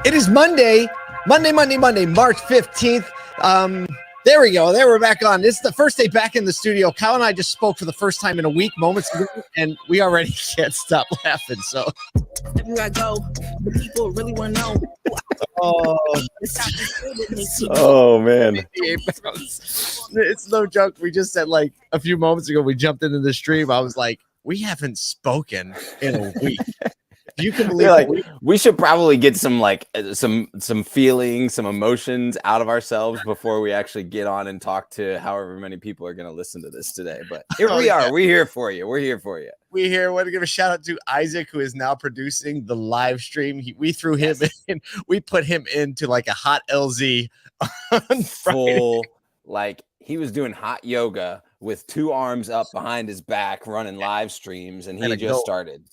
It is Monday, March 15th. There we go. There we're back on. This is the first day back in the studio. Kyle and I just spoke for the first time in a week, moments ago, and we already can't stop laughing. So everywhere I go, the people really want to know. Oh man, it's no joke. We just said like a few moments ago, we jumped into the stream. I was like, we haven't spoken in a week. You can believe like we should probably get some some feelings, some emotions out of ourselves before we actually get on and talk to however many people are going to listen to this today. But here we are. We're here for you. We're here for you. We here. Want to give a shout out to Isaac, who is now producing the live stream. We threw him in. We put him into like a hot LZ on full, like he was doing hot yoga with two arms up behind his back, running live streams, and he just started.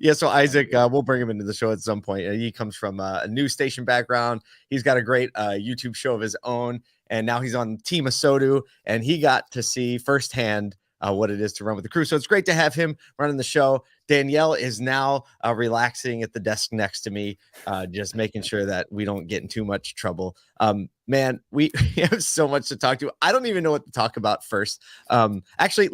Yeah, so Isaac, we'll bring him into the show at some point. He comes from a news station background. He's got a great YouTube show of his own, and now he's on Team ASOTU, and he got to see firsthand what it is to run with the crew. So it's great to have him running the show. Danielle is now relaxing at the desk next to me, just making sure that we don't get in too much trouble. Man, we have so much to talk to. I don't even know what to talk about first. Actually,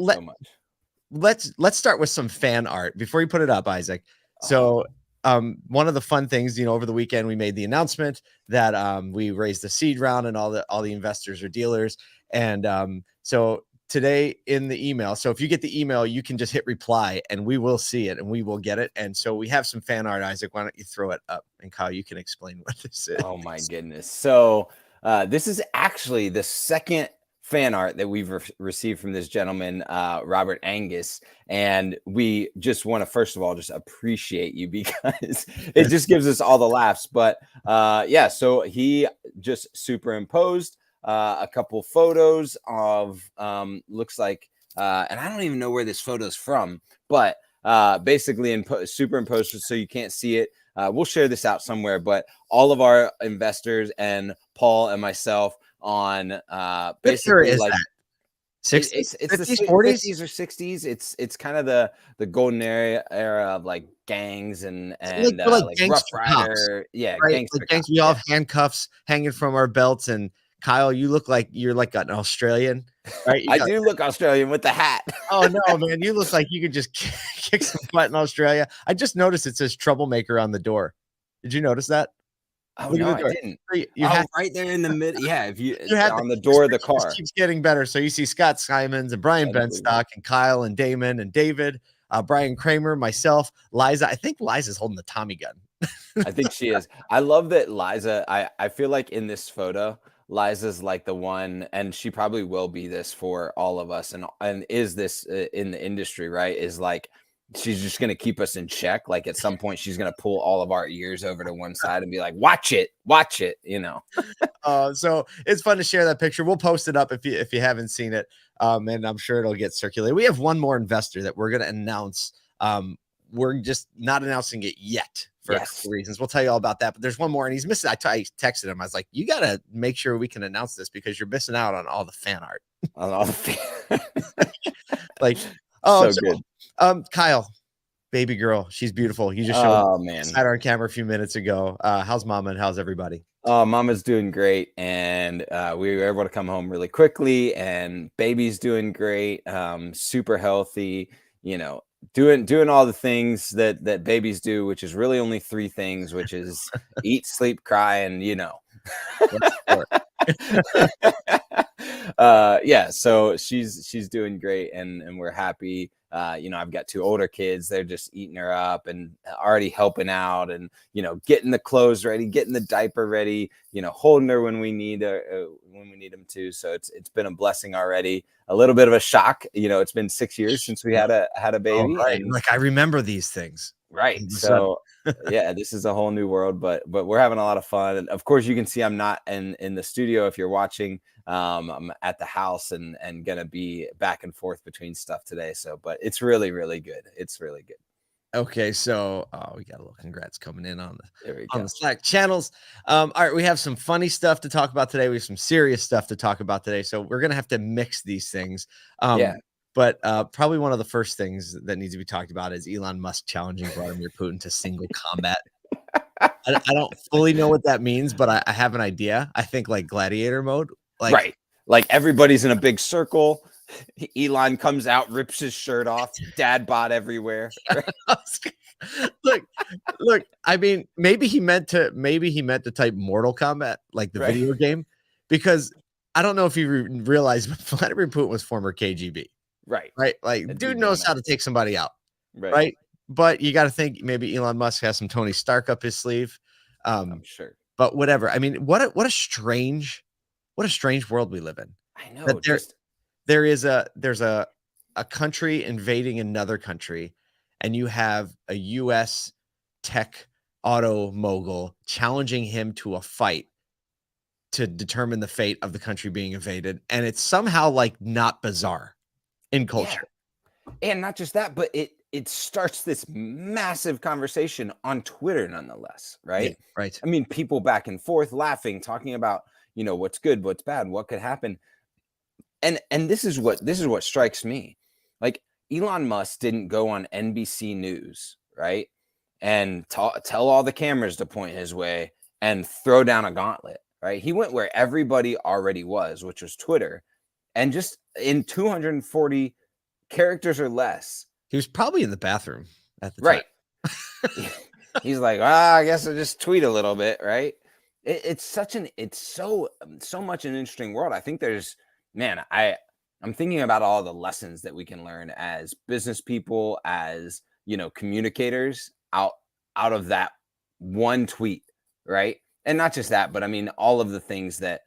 let's start with some fan art before you put it up, Isaac. So one of the fun things, over the weekend we made the announcement that we raised the seed round and all the investors or dealers. And so today in the email, so if you get the email, you can just hit reply and we will see it and we will get it. And so we have some fan art. Isaac, why don't you throw it up, and Kyle, you can explain what this is. Oh my goodness. So this is actually the second fan art that we've received from this gentleman, Robert Angus, and we just want to first of all just appreciate you because it just gives us all the laughs. But yeah, so he just superimposed a couple photos of looks like and I don't even know where this photo's from, but basically superimposed so you can't see it. We'll share this out somewhere, but all of our investors and Paul and myself on basically is like that? 60s, it's 50s, the 40s? 50s or 60s. It's kind of the golden era of like gangs and like Rough Rider. Yeah, right? Gangs. We all have handcuffs hanging from our belts. And Kyle, you look like you're like an Australian, right? I do look Australian with the hat. Oh no, man, you look like you could just kick some butt in Australia. I just noticed it says troublemaker on the door. Did you notice that? Oh no, I didn't. Right there in the middle. Yeah, if you on the door of the car. Keeps getting better. So you see Scott Simons and Brian Benstock and Kyle and Damon and David, Brian Kramer, myself, Liza. I think Liza's holding the Tommy gun. I think she is. I love that Liza. I feel like in this photo, Liza's like the one, and she probably will be this for all of us, and is this in the industry, right? Is like she's just going to keep us in check. Like at some point she's going to pull all of our ears over to one side and be like, watch it, So it's fun to share that picture. We'll post it up if you haven't seen it. And I'm sure it'll get circulated. We have one more investor that we're going to announce. We're just not announcing it yet for a couple reasons. We'll tell you all about that, but there's one more and he's missing. I texted him. I was like, you got to make sure we can announce this because you're missing out on all the fan art. On all the fan. Like, so good. Kyle, baby girl, she's beautiful. You just showed her on camera a few minutes ago. How's mama and how's everybody? Mama's doing great, and we were able to come home really quickly, and baby's doing great, super healthy, doing all the things that babies do, which is really only three things, which is eat, sleep, cry, and yeah, so she's doing great, and we're happy. I've got two older kids. They're just eating her up and already helping out and, getting the clothes ready, getting the diaper ready, holding her when we need them to. So it's been a blessing already. A little bit of a shock. It's been 6 years since we had a baby. Oh, right. And like, I remember these things. Right. So yeah, this is a whole new world, but we're having a lot of fun. And of course you can see I'm not in the studio. If you're watching, I'm at the house and gonna be back and forth between stuff today. So, but it's really, really good. It's really good. Okay, so we got a little congrats coming in on the Slack channels. All right, we have some funny stuff to talk about today. We have some serious stuff to talk about today. So we're gonna have to mix these things. But probably one of the first things that needs to be talked about is Elon Musk challenging Vladimir Putin to single combat. I don't fully know what that means, but I have an idea. I think like gladiator mode, like Right. Like everybody's in a big circle. Elon comes out, rips his shirt off, dad bod everywhere. Right? look, look. I mean, maybe he meant to type Mortal Kombat, like the Right. video game, because I don't know if you realize, but Vladimir Putin was former KGB, Right. right? Like, That dude dude knows knows how to take somebody out, Right. right? But you got to think maybe Elon Musk has some Tony Stark up his sleeve. I'm sure. But whatever. I mean, what a strange world we live in. I know. That there's a country invading another country, and you have a US tech auto mogul challenging him to a fight to determine the fate of the country being invaded, and it's somehow like not bizarre in culture. And not just that, but it starts this massive conversation on Twitter nonetheless, right? Yeah, right. I mean, people back and forth laughing, talking about, what's good, what's bad, what could happen. And this is what strikes me. Like Elon Musk didn't go on NBC News, right? And tell all the cameras to point his way and throw down a gauntlet, right? He went where everybody already was, which was Twitter. And just in 240 characters or less. He was probably in the bathroom at the Right. time. He's like, I guess I'll just tweet a little bit, right? It's so much an interesting world. I think I'm thinking about all the lessons that we can learn as business people, as communicators out of that one tweet, right? And not just that, but I mean all of the things that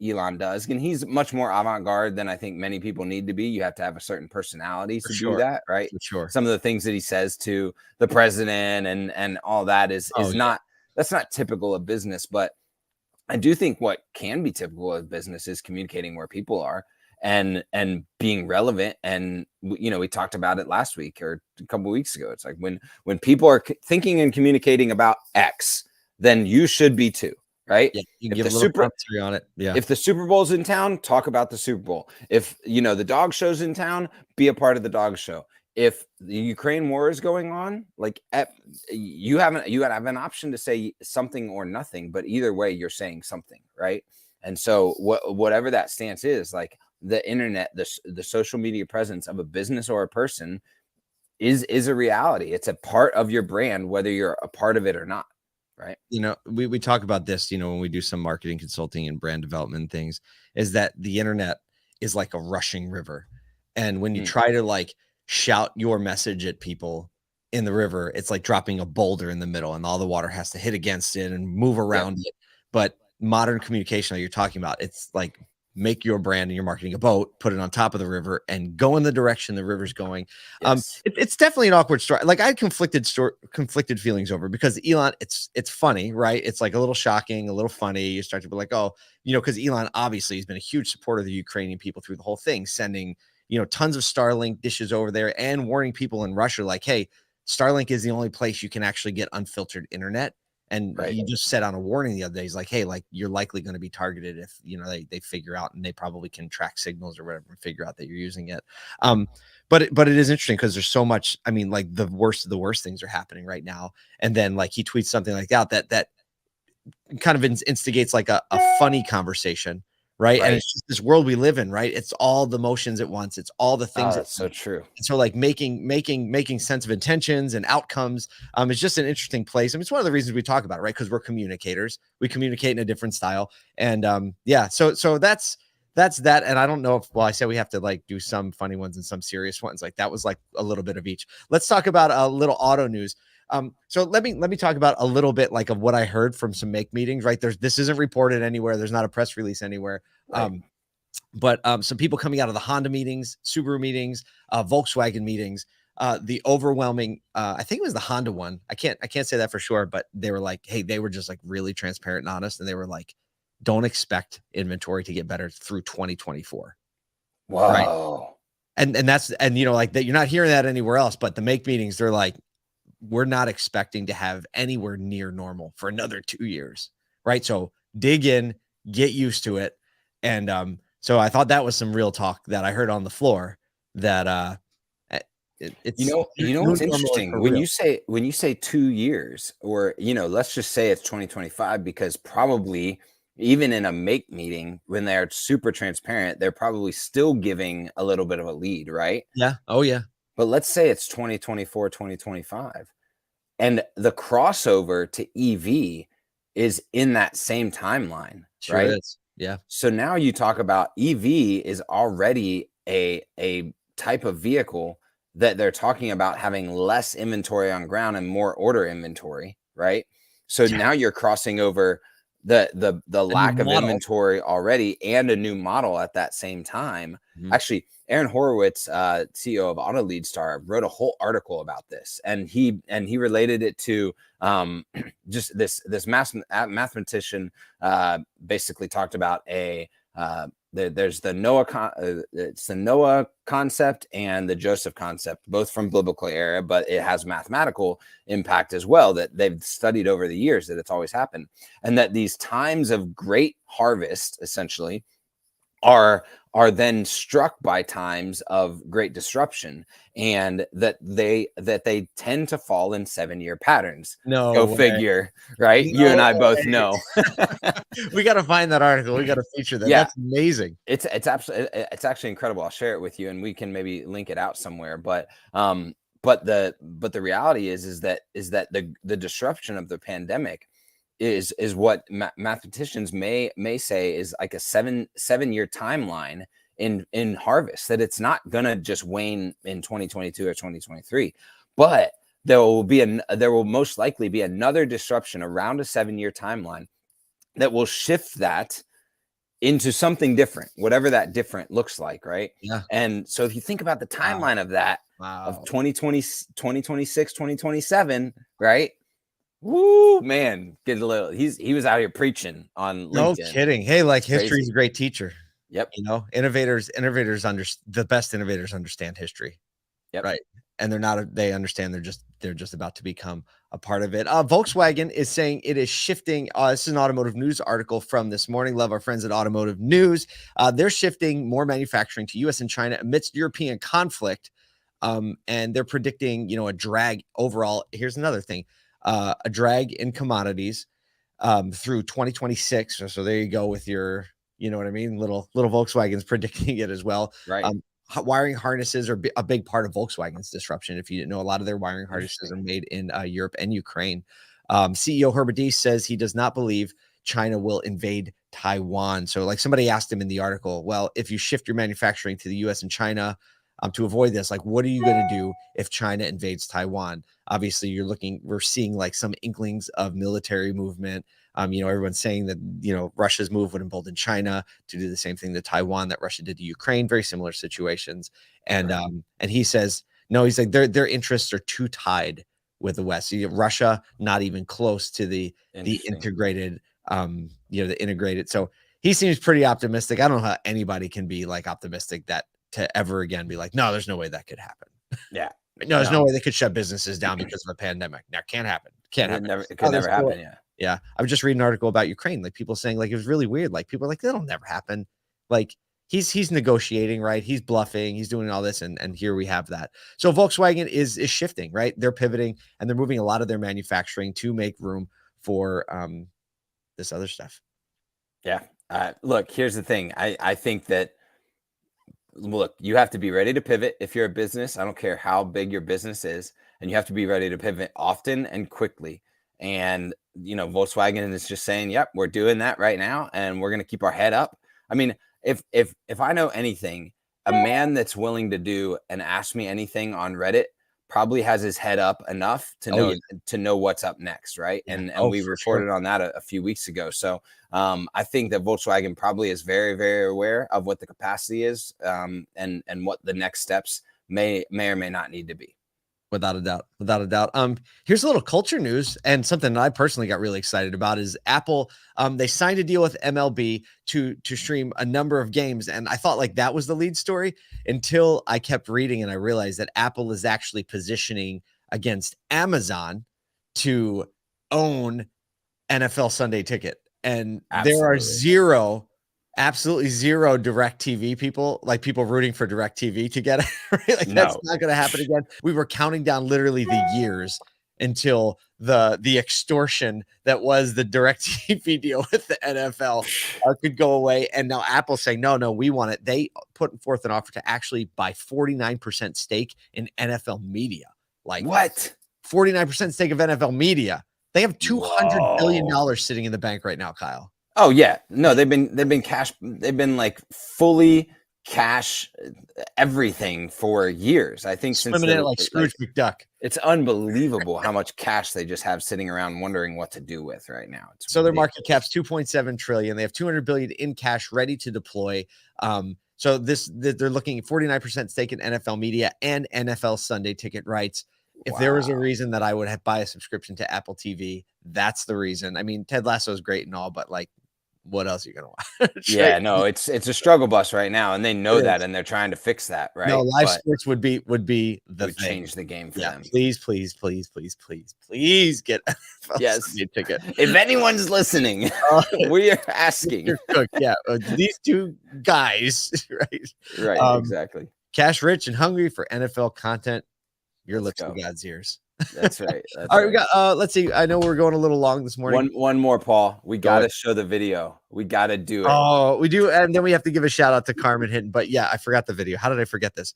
Elon does. And he's much more avant-garde than I think many people need to be. You have to have a certain personality to do that, right? For sure. Some of the things that he says to the president and all that is not that's not typical of business. But I do think what can be typical of business is communicating where people are and being relevant. And we talked about it last week or a couple of weeks ago. It's like when people are thinking and communicating about X, then you should be too. Right? Yeah, you can give a little commentary on it. Yeah. If the Super Bowl's in town, talk about the Super Bowl. If the dog show's in town, be a part of the dog show. If the Ukraine war is going on, like you have an option to say something or nothing, but either way, you're saying something, right? And so whatever that stance is, like the internet, the social media presence of a business or a person is a reality. It's a part of your brand, whether you're a part of it or not. Right. We talk about this, when we do some marketing consulting and brand development things, is that the internet is like a rushing river. And when you try to like shout your message at people in the river, it's like dropping a boulder in the middle and all the water has to hit against it and move around it. But modern communication that you're talking about, it's like make your brand and your marketing a boat, put it on top of the river and go in the direction the river's going. Yes. It's definitely an awkward story. Like I had conflicted feelings over because Elon, it's funny, right? It's like a little shocking, a little funny. You start to be like, oh, because Elon obviously has been a huge supporter of the Ukrainian people through the whole thing, sending, tons of Starlink dishes over there and warning people in Russia, like, hey, Starlink is the only place you can actually get unfiltered internet. And he just set on a warning the other day. He's like, hey, like you're likely going to be targeted if, they figure out, and they probably can track signals or whatever and figure out that you're using it. But it is interesting because there's so much, I mean, like the worst of the worst things are happening right now. And then like he tweets something like that kind of instigates like a funny conversation. Right. And it's just this world we live in, right? It's all the motions at once. It's all the things. That's so true. And so like making sense of intentions and outcomes is just an interesting place. I mean, it's one of the reasons we talk about it, right? Because we're communicators. We communicate in a different style. And so that's that. And I don't know if, I said we have to like do some funny ones and some serious ones. Like that was like a little bit of each. Let's talk about a little auto news. So let me talk about a little bit like of what I heard from some make meetings, right? This isn't reported anywhere. There's not a press release anywhere. Right. But some people coming out of the Honda meetings, Subaru meetings, Volkswagen meetings, the overwhelming, I think it was the Honda one. I can't say that for sure, but they were like, hey, they were just like really transparent and honest. And they were like, don't expect inventory to get better through 2024. Wow. Right? And that's, like that, you're not hearing that anywhere else, but the make meetings, they're like, we're not expecting to have anywhere near normal for another 2 years. Right. So dig in, get used to it. And so I thought that was some real talk that I heard on the floor that It's You know new what's normal is interesting for when real. you say 2 years, or let's just say it's 2025, because probably even in a make meeting when they're super transparent, they're probably still giving a little bit of a lead, right? Yeah. Oh yeah. But let's say it's 2024, 2025, and the crossover to EV is in that same timeline, Sure right? is. Yeah. So now you talk about EV is already a type of vehicle that they're talking about having less inventory on ground and more order inventory, right? So Yeah. now you're crossing over the A new lack of model. inventory already and a new model at that same time. Mhm. Actually, Aaron Horowitz, CEO of Auto Lead Star, wrote a whole article about this, and he related it to just this mathematician basically talked about there's the it's the Noah concept and the Joseph concept, both from biblical era, but it has mathematical impact as well that they've studied over the years, that it's always happened, and that these times of great harvest essentially are then struck by times of great disruption, and that they tend to fall in 7-year patterns. No Go way. figure, right? You and No I both way. know. We got to find that article. We got to feature that. Yeah, That's amazing. it's actually incredible. I'll share it with you, and we can maybe link it out somewhere. But the reality is that the disruption of the pandemic is what mathematicians may say is like a 7-year timeline in harvest, that it's not gonna just wane in 2022 or 2023, but there will most likely be another disruption around a 7-year timeline that will shift that into something different, whatever that different looks like, right? Yeah. And so if you think about the Wow. timeline of that, of Wow. 2020, 2026, 2027, right? Woo, man, get a little. He was out here preaching on No LinkedIn. kidding. Hey, like It's history is crazy. a great teacher. Yep. Innovators the best innovators understand history. Yep. Right. And they understand they're just about to become a part of it. Volkswagen is saying it is shifting. This is an Automotive News article from this morning. Love our friends at Automotive News. They're shifting more manufacturing to US and China amidst European conflict. And they're predicting, a drag overall. Here's another thing, a drag in commodities through 2026. So there you go with your, you know what I mean? Little Volkswagen's predicting it as well. Right. Wiring harnesses are a big part of Volkswagen's disruption. If you didn't know, a lot of their wiring harnesses are Interesting. made in Europe and Ukraine. CEO Herbert Diess says he does not believe China will invade Taiwan. So, like somebody asked him in the article, well, if you shift your manufacturing to the US and China to avoid this, like, what are you going to do if China invades Taiwan? Obviously, we're seeing like some inklings of military movement. Everyone's saying that, Russia's move would embolden China to do the same thing to Taiwan that Russia did to Ukraine, very similar situations. And Right. And he says, no, he's like, their interests are too tied with the West. So Russia, not even close to the Interesting. integrated, the integrated. So he seems pretty optimistic. I don't know how anybody can be like optimistic that to ever again be like, no, there's no way that could happen. Yeah. No, there's no No, way they could shut businesses down because of a pandemic. That can't happen. Can't happen. it Oh, could there's never no way. happen. Yeah. Yeah. I was just reading an article about Ukraine, like people saying like it was really weird. Like people are like, that'll never happen. Like he's negotiating, right? He's bluffing, he's doing all this, and here we have that. So Volkswagen is shifting, right? They're pivoting and they're moving a lot of their manufacturing to make room for this other stuff. Yeah. Look, here's the thing. I think that, look, you have to be ready to pivot if you're a business. I don't care how big your business is, and you have to be ready to pivot often and quickly. And Volkswagen is just saying, "Yep, we're doing that right now, and we're going to keep our head up." I mean, if I know anything, a man that's willing to do and ask me anything on Reddit probably has his head up enough Oh yeah. to know what's up next, right? Yeah. And Oh, we for sure. reported on that a few weeks ago. So I think that Volkswagen probably is very, very aware of what the capacity is, and what the next steps may or may not need to be. Without a doubt. Without a doubt. Here's a little culture news, and something that I personally got really excited about is Apple. They signed a deal with MLB to stream a number of games, and I thought like that was the lead story until I kept reading and I realized that Apple is actually positioning against Amazon to own NFL Sunday Ticket, and there are Absolutely. zero absolutely zero direct TV people, like people rooting for direct TV to get it. Right? Like that's not going to happen again. We were counting down literally the years until the extortion that was the direct TV deal with the NFL could go away. And now Apple's saying, no, we want it. They put forth an offer to actually buy 49% stake in NFL media. Like what? 49% stake of NFL media. They have $200 billion sitting in the bank right now, Kyle. Oh yeah, no, they've been cash. They've been like fully cash everything for years. I think since it like Scrooge McDuck. It's unbelievable how much cash they just have sitting around wondering what to do with right now. So their market cap's 2.7 trillion. They have 200 billion in cash ready to deploy. So they're looking at 49% stake in NFL media and NFL Sunday ticket rights. If there was a reason that I would buy a subscription to Apple TV, that's the reason. I mean, Ted Lasso is great and all, but like, what else are you gonna watch? Yeah, no, it's a struggle bus right now, and they know that, and they're trying to fix that. Right? No, live sports would be the thing. Change the game for them. Please get a ticket. If anyone's listening, we are asking. These two guys, right? Exactly. Cash rich and hungry for NFL content. Your lips to God's ears. That's right. All right, we got let's see. I know we're going a little long this morning. One more, Paul. We gotta show the video. We gotta do it. Oh, we do, and then we have to give a shout out to Carmen Hinton. But yeah, I forgot the video. How did I forget this?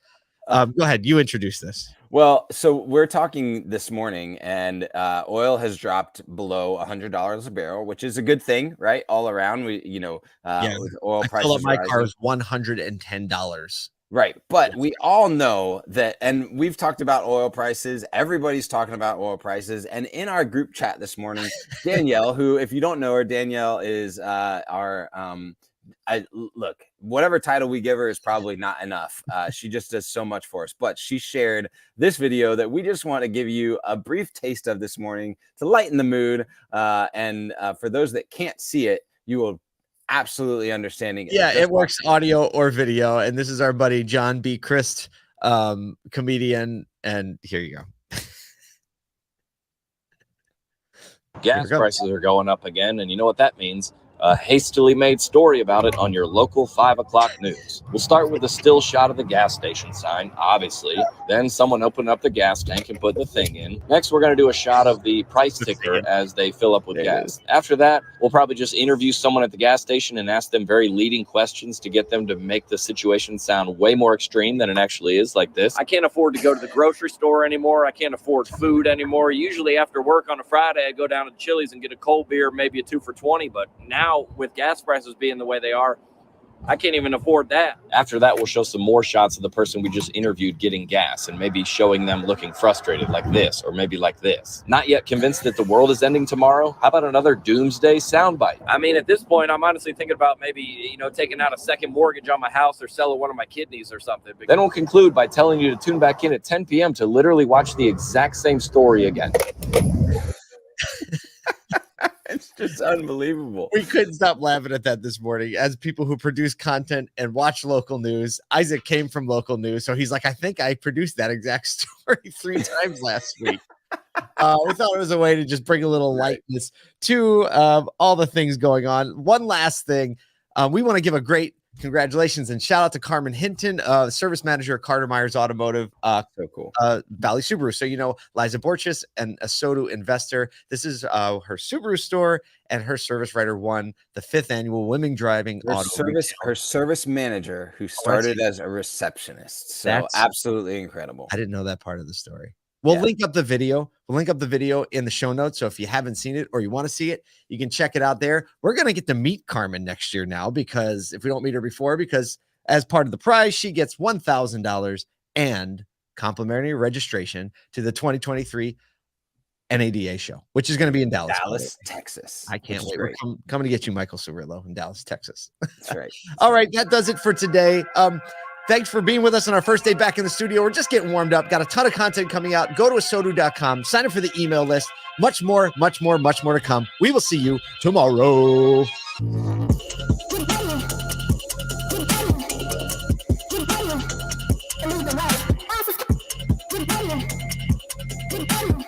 Go ahead, you introduce this. Well, so we're talking this morning, and oil has dropped below $100 a barrel, which is a good thing, right? All around, with oil prices. Fill up my car is $110. Right. But we all know that, and we've talked about oil prices. Everybody's talking about oil prices. And in our group chat this morning, Danielle, who, if you don't know her, Danielle is look, whatever title we give her is probably not enough. She just does so much for us. But she shared this video that we just want to give you a brief taste of this morning to lighten the mood. And for those that can't see it, you will absolutely understanding it. Yeah, it works audio or video. And this is our buddy John B. Christ, comedian. And here you go. Gas prices are going up again, and you know what that means. A hastily made story about it on your local 5 o'clock news. We'll start with a still shot of the gas station sign, obviously. Then someone opened up the gas tank and put the thing in. Next, we're going to do a shot of the price ticker as they fill up with gas. After that, we'll probably just interview someone at the gas station and ask them very leading questions to get them to make the situation sound way more extreme than it actually is, like this. I can't afford to go to the grocery store anymore. I can't afford food anymore. Usually after work on a Friday, I go down to Chili's and get a cold beer, maybe a 2 for $20, but now with gas prices being the way they are, I can't even afford that. After that, we'll show some more shots of the person we just interviewed getting gas and maybe showing them looking frustrated like this or maybe like this. Not yet convinced that the world is ending tomorrow? How about another doomsday soundbite? I mean, at this point, I'm honestly thinking about maybe, taking out a second mortgage on my house or selling one of my kidneys or something. Then we'll conclude by telling you to tune back in at 10 p.m. to literally watch the exact same story again. It's just unbelievable. We couldn't stop laughing at that this morning as people who produce content and watch local news. Isaac came from local news, so he's like, I think I produced that exact story 3 times last week. We thought it was a way to just bring a little lightness to all the things going on. One last thing. We want to give a great congratulations and shout out to Carmen Hinton, service manager at Carter Myers Automotive. So cool. Valley Subaru. So, Liza Borchis, an ASOTU investor. This is her Subaru store, and her service writer won the 5th annual Women Driving Her service manager, who started as a receptionist. So that's absolutely incredible. I didn't know that part of the story. We'll link up the video. We'll link up the video in the show notes. So if you haven't seen it or you want to see it, you can check it out there. We're going to get to meet Carmen next year now, because if we don't meet her before, because as part of the prize, she gets $1,000 and complimentary registration to the 2023 NADA show, which is going to be in Dallas, Texas. I can't wait. We're coming to get you, Michael Cirillo, in Dallas, Texas. That's right. All right. That does it for today. Thanks for being with us on our first day back in the studio. We're just getting warmed up. Got a ton of content coming out. Go to ASOTU.com. Sign up for the email list. Much more to come. We will see you tomorrow. Good